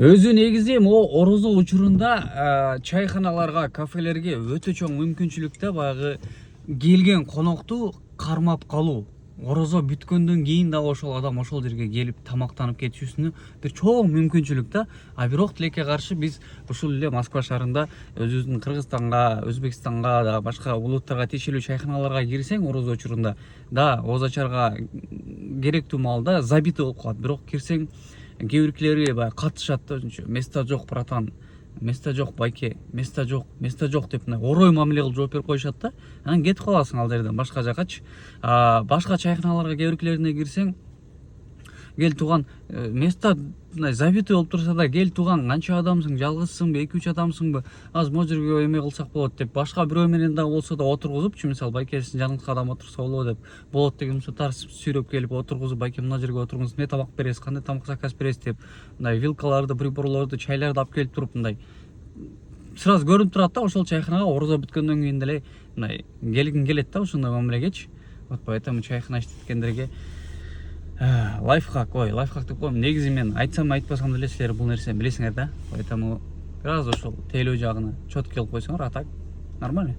Өзү негизи могу орозо учурунда чайханаларга, кафелерге өтө чоң мүмкүнчүлүктө баягы келген конокту кармап калуу. Орозо бүткөндөн кийин дагы ошол адам ошол жерге келип тамактанып кетишүүсүнө бир чоң мүмкүнчүлүк да. А бирок тилекке каршы биз ушул эле Москва шаарында өзүбүздүн Кыргызстанга, Өзбекстанга да башка улуттарга тиешелүү чайханаларга кирсең орозо учурунда да ооз ачарга керектүү маалда забито болуп калат. Бирок кирсең кээ биркилери баягы катышат да өзүнчө. Места жок, братан. Места жок, байке. Места жок деп мындай орой мамиле кылып жооп берип коюшат да. Анан кетип каласың ал жерден башка жакачы. Башка чайханаларга кээ биркилерине кирсең, кел туган места мындай забитый болуп турса да, кел туган канча адамсың, жалгызсыңбы, 2-3 адамсыңбы, азыр могу жерге эме кылсак болот деп башка бирөө менен дагы болсо да отургузупчу, мисалы байке сиздин жаныңызга адам отурса болобу деп болот деген тартып сүйрөп келип отургузуп, байке мына жерге отуруңуз, эмне тамак бересиз, кандай тамак заказ бересиз деп мындай вилкаларды, приборлорду, чайларды алып келип туруп мындай сразу көрүнүп турат да, ошол чайханага орозо бүткөндөн кийин деле мындай келгиң келет да ошондой мамилегечи. Вот поэтому чайхана иштеткендерге лайфхак, лайфхак деп коем. Негизи мен айтсам айтпасам деле силер бул нерсени билесиңер да. Поэтому бир аз ошол тейлөө жагына чөткө кылып койсоңор, а так нормально.